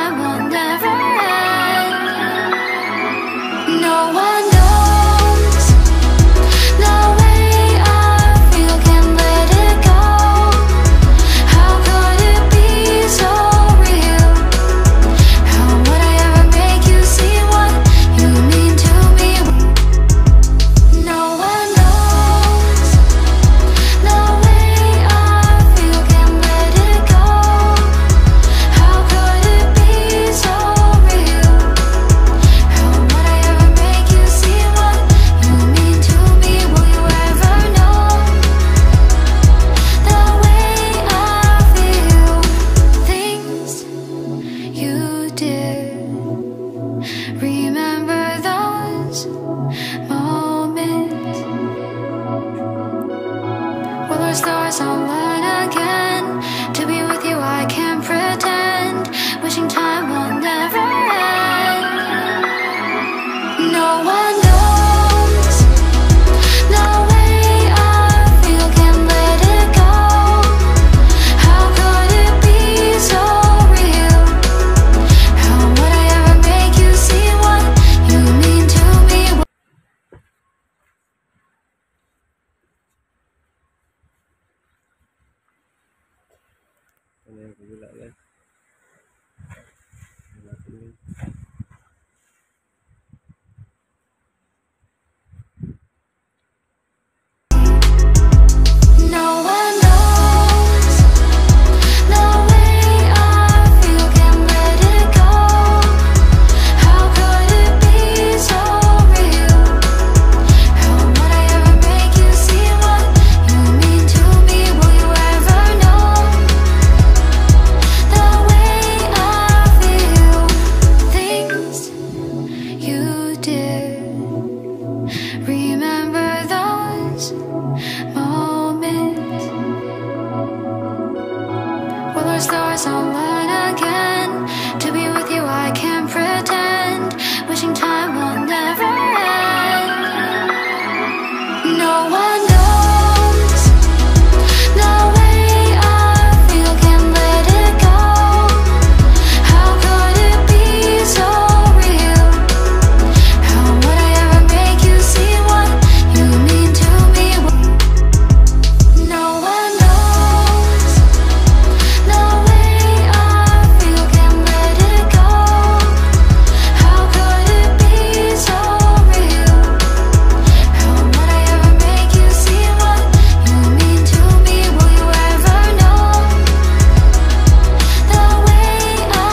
time will never end. No one knows the way I feel, can't let it go. How could it be so real? How would I ever make you see what you mean to me? No one knows the way I feel, can't let it go. How could it be so real? How would I ever make you see what you mean to me? Will you ever know the way I feel? Things you did, remember those moments. Will our stars align again? To be with you I can't pretend, wishing time will never end. No one knows the way I feel, can't let it go. How could it be so real? How would I ever make you see what you mean to me? Ano yung kabila guys? Wala tingin. No one knows the way I feel, can't let it go. How could it be so real? How would I ever make you see what you mean to me? Will you ever know the way I feel? Things you did, remember those moments. Will our stars align again? To be with you I can't pretend, wishing time will never end. No one knows the way I feel, can't let it go. How could it be so real? How would I ever make you see what you mean to me? No one knows the way I feel, can't let it go. How could it be so real? How would I ever make you see what you mean to me? Will you ever know the way I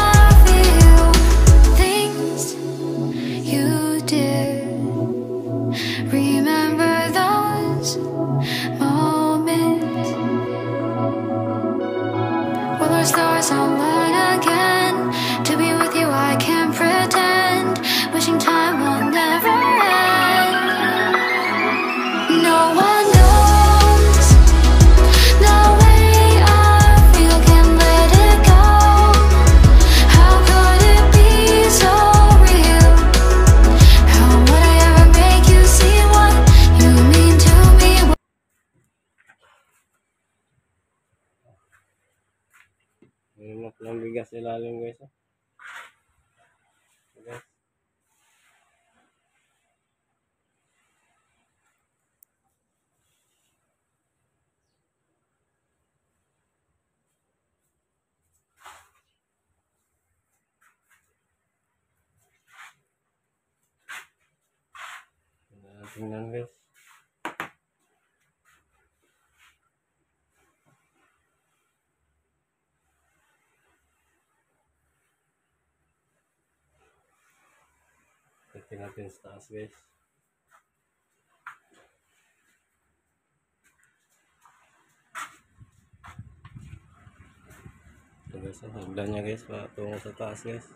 feel? Things you did, remember those moments. Will our stars align again? To be with you I can't pretend, wishing time will never end. No one knows the way I feel, can't let it go. How could it be so real? How would I ever make you see what you mean to me? Mayroon na palang bigas ilalim guys. Guys. Tingnan guys. Tingnan natin sa taas guys. Ito guys, hagdan niya guys, patungo sa taas guys.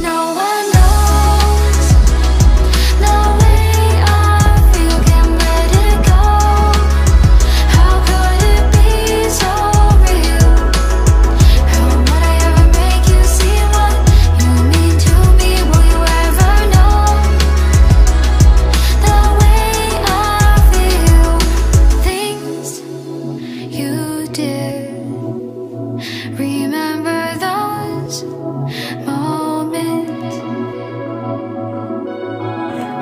No one knows the way I feel, can't let it go. How could it be so real? How would I ever make you see what you mean to me? Will you ever know the way I feel? Things you did, Remember those moments.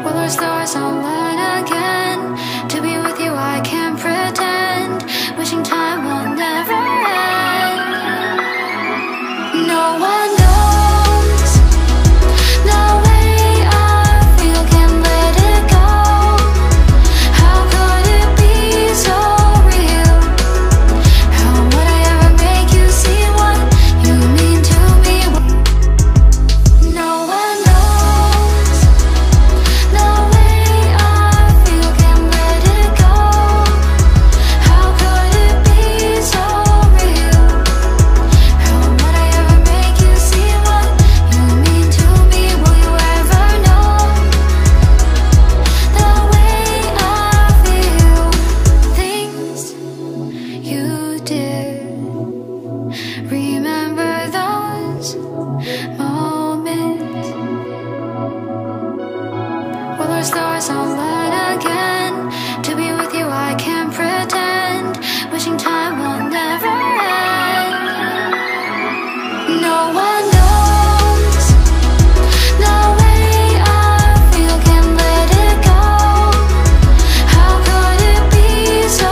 Will our stars align again? To be with you I can't pretend. Wishing time will never end. No one knows the way I feel, can't let it go. How could it be so real? How would I ever make you see what you mean to me? No one knows the way I feel, can't let it go. How could it be so real? How would I ever make you see what you mean to me? Will you ever know the way I feel? Things you did. Remember those moments. Will our stars align again? To be with you I can't pretend. Wishing time will never end. No one knows the way I feel, can't let it go. How could it be so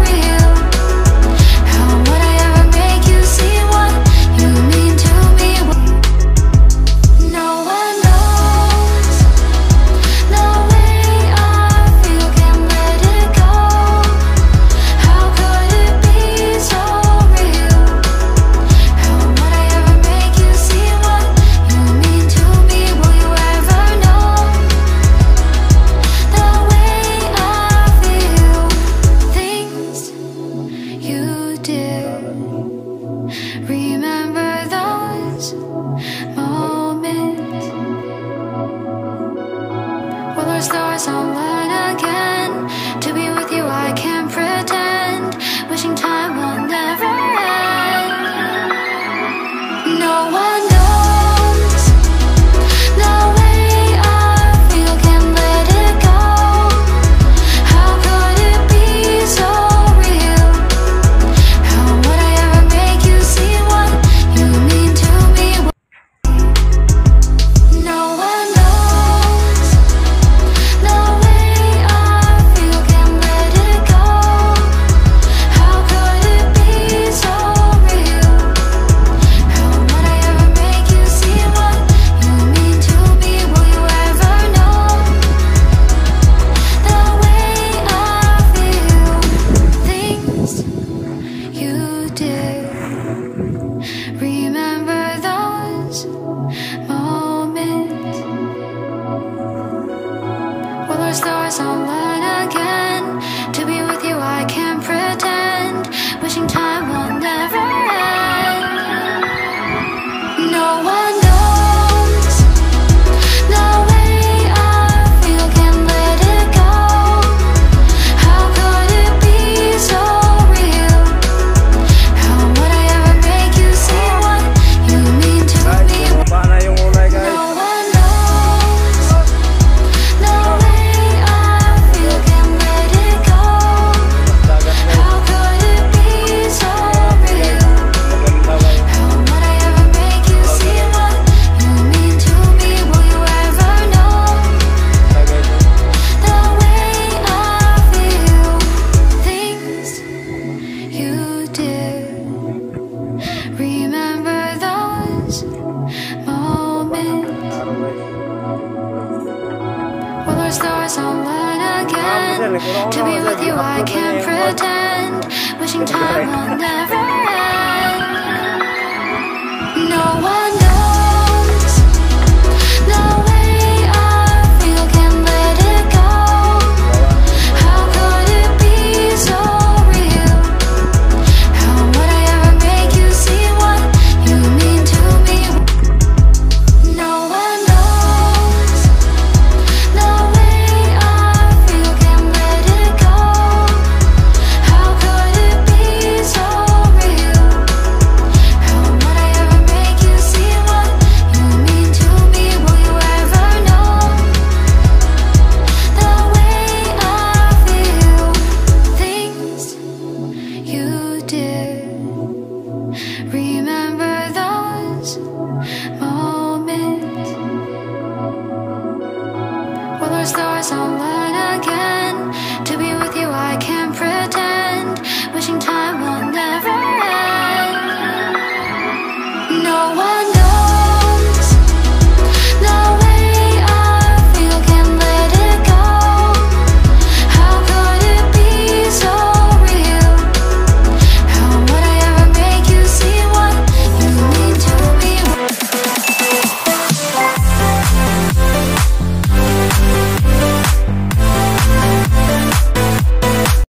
real? How would I ever make you see what you mean to me? No one knows the way I feel, can't let it go. How could it be so real? How would I ever make you see what you mean to me? Will you ever know the way I feel? Things you did. Remember those moments. Will our stars align again? To be with you I can't pretend. Wishing time will never end. No one knows the way I feel, can't let it go. How could it be so real? How would I ever make you see what you mean to me? No one knows the way I feel, can't let it go. How could it be so real? How would I ever make you see what you mean to me? Will you ever know the way I feel? Things you did. Remember those moments. Will our stars align again? To be with you I can't pretend. Wishing time will never end. No one knows the way I feel, can't let it go. How could it be so real? How would I ever make you see what you mean to me? Baba na yung ulay guys. No one knows the way I feel, can't let it go. Dagat guys. How could it be so real? Maganda guys. How would I ever make you see what you mean to me? Will you ever know Dagat. the way I feel? Things you did. Remember those moments. Araw guys. Will our stars align again? To be with you I can't pretend. Wishing time will never